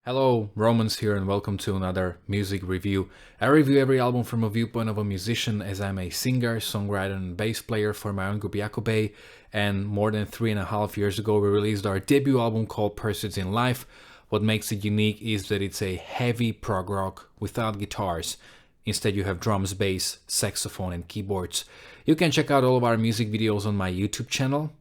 Hello, Romans here and welcome to another music review. I review every album from a viewpoint of a musician, as I'm a singer, songwriter and bass player for my own group Jakobe, and more than 3.5 years ago we released our debut album called Pursuits in Life. What makes it unique is that it's a heavy prog rock without guitars. Instead you have drums, bass, saxophone and keyboards. You can check out all of our music videos on my YouTube channel.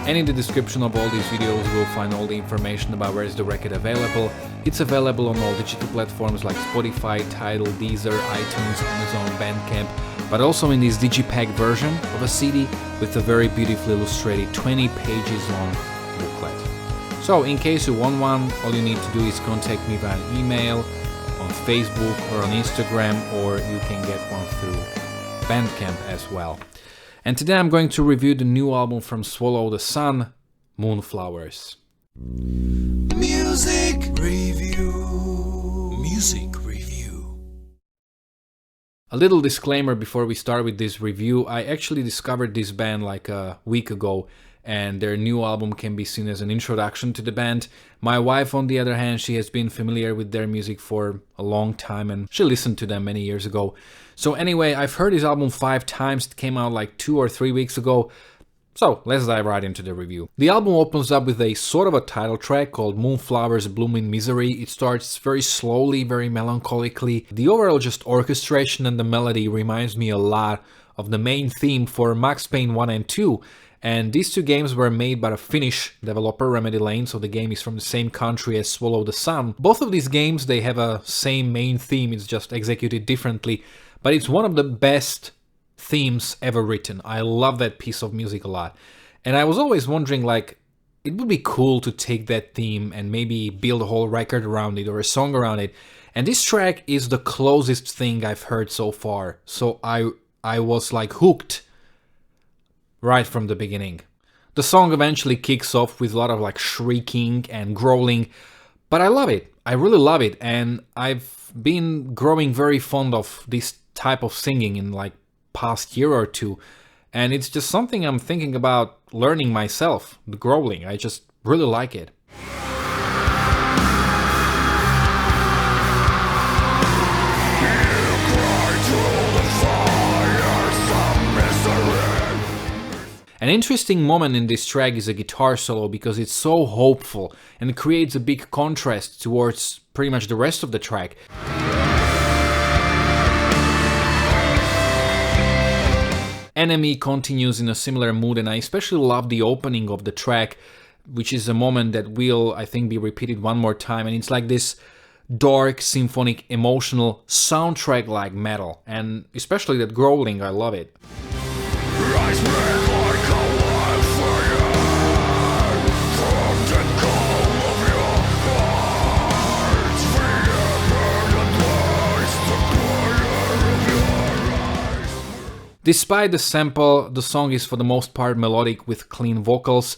And in the description of all these videos you will find all the information about where is the record available. It's available on all digital platforms like Spotify, Tidal, Deezer, iTunes, Amazon, Bandcamp, but also in this digipack version of a CD with a very beautifully illustrated 20 pages long booklet. So in case you want one, all you need to do is contact me via email, on Facebook or on Instagram, or you can get one through Bandcamp as well. And today I'm going to review the new album from Swallow the Sun, Moonflowers. Music review. Music review. A little disclaimer before we start with this review. I actually discovered this band like a week ago, and their new album can be seen as an introduction to the band. My wife, on the other hand, she has been familiar with their music for a long time and she listened to them many years ago. So anyway, I've heard this album 5 times. It came out like 2 or 3 weeks ago. So let's dive right into the review. The album opens up with a sort of a title track called Moonflowers Bloom in Misery. It starts very slowly, very melancholically. The overall just orchestration and the melody reminds me a lot of the main theme for Max Payne 1 and 2. And these 2 games were made by a Finnish developer, Remedy Lane, so the game is from the same country as Swallow the Sun. Both of these games, they have a same main theme, it's just executed differently. But it's one of the best themes ever written. I love that piece of music a lot. And I was always wondering, like, it would be cool to take that theme and maybe build a whole record around it or a song around it. And this track is the closest thing I've heard so far. So I was like hooked right from the beginning. The song eventually kicks off with a lot of like shrieking and growling, but I love it. I really love it, and I've been growing very fond of this type of singing in like past year or 2, and it's just something I'm thinking about learning myself, the growling. I just really like it. An interesting moment in this track is a guitar solo because it's so hopeful and it creates a big contrast towards pretty much the rest of the track. Enemy continues in a similar mood, and I especially love the opening of the track, which is a moment that will, I think, be repeated one more time, and it's like this dark, symphonic, emotional soundtrack like metal, and especially that growling, I love it. Despite the sample, the song is for the most part melodic with clean vocals.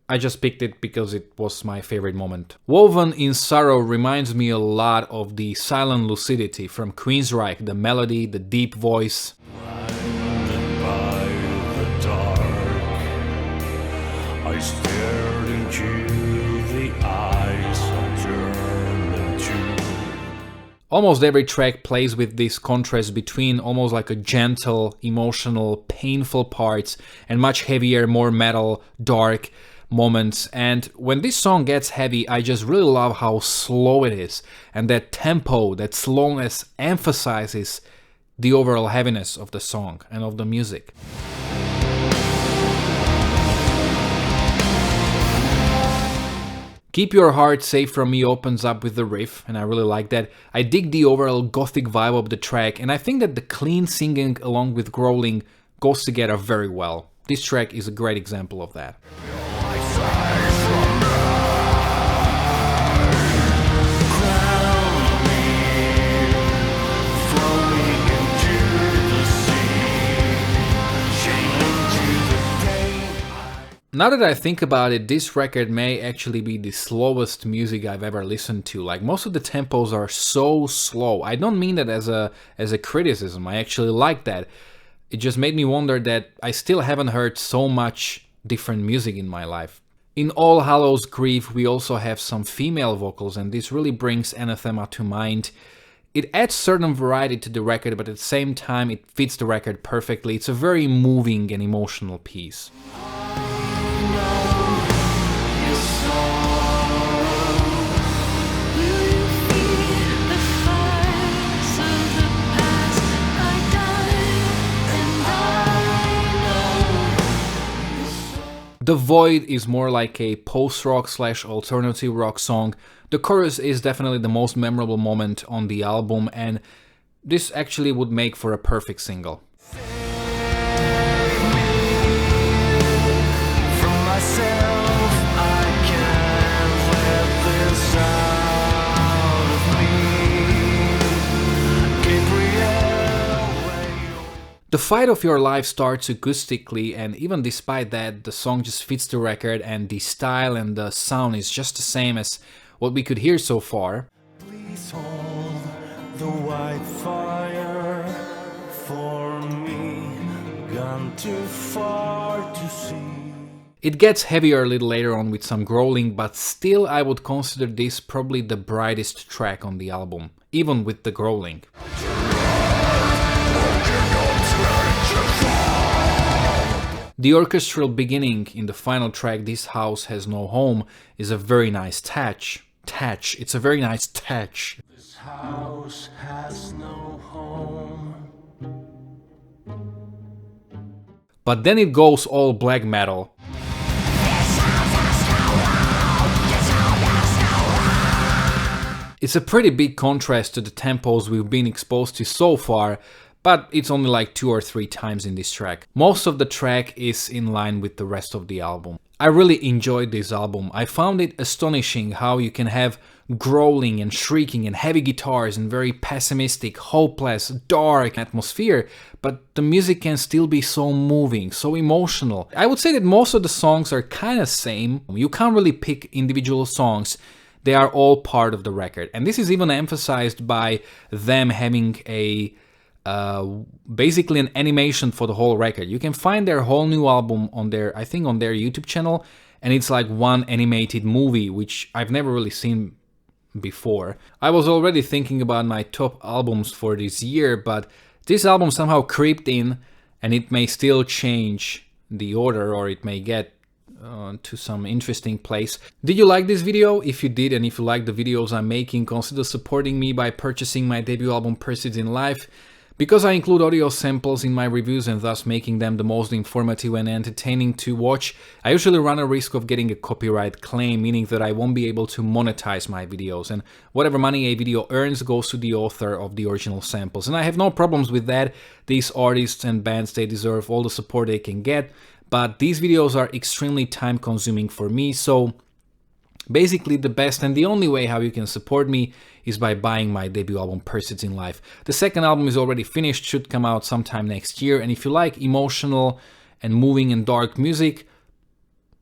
I just picked it because it was my favorite moment. Woven in Sorrow reminds me a lot of the Silent Lucidity from Queensryche, the melody, the deep voice. Blinded by the dark, I stared into the eyes I turned into. Almost every track plays with this contrast between almost like a gentle, emotional, painful parts and much heavier, more metal, dark moments. And when this song gets heavy, I just really love how slow it is, and that tempo, that slowness emphasizes the overall heaviness of the song and of the music. Keep Your Heart Safe From Me opens up with the riff, and I really like that. I dig the overall gothic vibe of the track, and I think that the clean singing along with growling goes together very well. This track is a great example of that. Crown me Now that I think about it, this record may actually be the slowest music I've ever listened to. Like, most of the tempos are so slow. I don't mean that as a criticism. I actually like that. It just made me wonder that I still haven't heard so much different music in my life. In All Hallows Grief, we also have some female vocals, and this really brings Anathema to mind. It adds certain variety to the record, but at the same time it fits the record perfectly. It's a very moving and emotional piece. The Void is more like a post-rock / alternative rock song. The chorus is definitely the most memorable moment on the album, and this actually would make for a perfect single. The Fight of Your Life starts acoustically, and even despite that, the song just fits the record, and the style and the sound is just the same as what we could hear so far. Please hold the white fire for me, gone too far to see. It gets heavier a little later on with some growling, but still I would consider this probably the brightest track on the album, even with the growling. The orchestral beginning in the final track, This House Has No Home, is a very nice touch. It's a very nice touch. This house has no home. But then it goes all black metal. It's a pretty big contrast to the tempos we've been exposed to so far, but it's only like 2 or 3 times in this track. Most of the track is in line with the rest of the album. I really enjoyed this album. I found it astonishing how you can have growling and shrieking and heavy guitars and very pessimistic, hopeless, dark atmosphere, but the music can still be so moving, so emotional. I would say that most of the songs are kind of same. You can't really pick individual songs. They are all part of the record. And this is even emphasized by them having a basically an animation for the whole record. You can find their whole new album on their, I think on their YouTube channel, and it's like one animated movie, which I've never really seen before. I was already thinking about my top albums for this year, but this album somehow creeped in, and it may still change the order, or it may get to some interesting place. Did you like this video? If you did, and if you like the videos I'm making, consider supporting me by purchasing my debut album Pursuits in Life. Because I include audio samples in my reviews and thus making them the most informative and entertaining to watch, I usually run a risk of getting a copyright claim, meaning that I won't be able to monetize my videos, and whatever money a video earns goes to the author of the original samples. And I have no problems with that. These artists and bands, they deserve all the support they can get, but these videos are extremely time consuming for me, so basically the best and the only way how you can support me is by buying my debut album Pursuits in Life. The second album is already finished, should come out sometime next year, and if you like emotional and moving and dark music,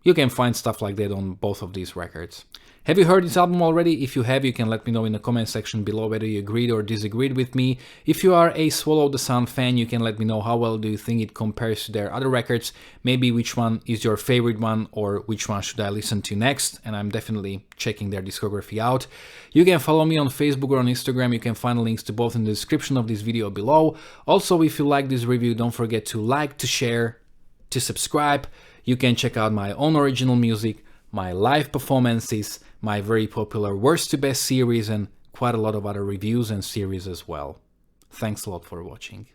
you can find stuff like that on both of these records. Have you heard this album already? If you have, you can let me know in the comment section below whether you agreed or disagreed with me. If you are a Swallow the Sun fan, you can let me know how well do you think it compares to their other records, maybe which one is your favorite one or which one should I listen to next, and I'm definitely checking their discography out. You can follow me on Facebook or on Instagram. You can find links to both in the description of this video below. Also, if you like this review, don't forget to like, to share, to subscribe. You can check out my own original music, my live performances, my very popular Worst to Best series, and quite a lot of other reviews and series as well. Thanks a lot for watching.